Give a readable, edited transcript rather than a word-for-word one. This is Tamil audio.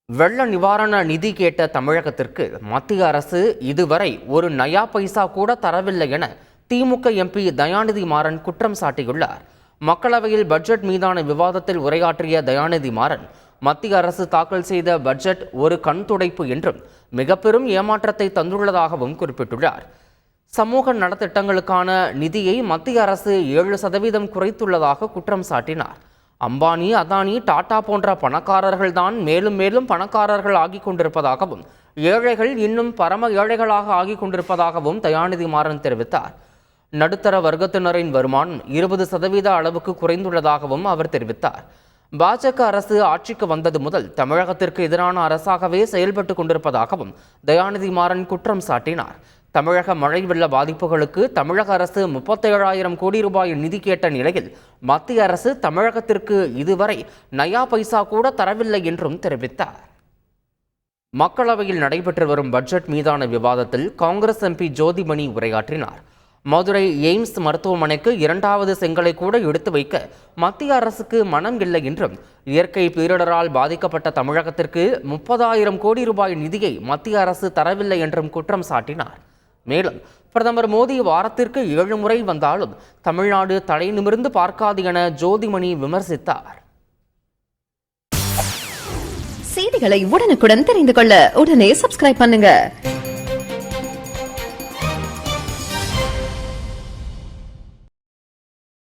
வெள்ள நிவாரண நிதி கேட்ட தமிழகத்திற்கு மத்திய அரசு இதுவரை ஒரு நயா பைசா கூட தரவில்லை என திமுக எம்பி தயாநிதி மாறன் குற்றம் சாட்டியுள்ளார். மக்களவையில் பட்ஜெட் மீதான விவாதத்தில் உரையாற்றிய தயாநிதி மாறன், மத்திய அரசு தாக்கல் செய்த பட்ஜெட் ஒரு கண் துடைப்பு என்றும் மிக பெரும் ஏமாற்றத்தை தந்துள்ளதாகவும் குறிப்பிட்டுள்ளார். சமூக நலத்திட்டங்களுக்கான நிதியை மத்திய அரசு 7% குறைத்துள்ளதாக குற்றம் சாட்டினார். அம்பானி, அதானி, டாடா போன்ற பணக்காரர்கள்தான் மேலும் மேலும் பணக்காரர்கள் ஆகிக் கொண்டிருப்பதாகவும், ஏழைகள் இன்னும் பரம ஏழைகளாக ஆகிக் கொண்டிருப்பதாகவும் தயாநிதி மாறன் தெரிவித்தார். நடுத்தர வர்க்கத்தினரின் வருமானம் 20% அளவுக்கு குறைந்துள்ளதாகவும் அவர் தெரிவித்தார். பாஜக அரசு ஆட்சிக்கு வந்தது முதல் தமிழகத்திற்கு எதிரான அரசாகவே செயல்பட்டு கொண்டிருப்பதாகவும் தயாநிதி மாறன் குற்றம் சாட்டினார். தமிழக மழை வெள்ள பாதிப்புகளுக்கு தமிழக அரசு 37,000 கோடி ரூபாய் நிதி கேட்ட நிலையில் மத்திய அரசு தமிழகத்திற்கு இதுவரை நயா பைசா கூட தரவில்லை என்றும் தெரிவித்தார். மக்களவையில் நடைபெற்று வரும் பட்ஜெட் மீதான விவாதத்தில் காங்கிரஸ் எம்பி ஜோதிமணி உரையாற்றினார். மதுரை எய்ம்ஸ் மருத்துவமனைக்கு 2வது செங்கலை கூட எடுத்து வைக்க மத்திய அரசுக்கு மனம் இல்லை என்றும், இயற்கை பேரிடரால் பாதிக்கப்பட்ட தமிழகத்திற்கு 30,000 கோடி ரூபாய் நிதியை மத்திய அரசு தரவில்லை என்றும் குற்றம் சாட்டினார். மேலும் பிரதமர் மோடி வாரத்திற்கு 7 முறை வந்தாலும் தமிழ்நாடு தலை நிமிர்ந்து பார்க்காது என ஜோதிமணி விமர்சித்தார். செய்திகளை உடனுக்குடன் தெரிந்து கொள்ள உடனே சப்ஸ்கிரைப் பண்ணுங்க.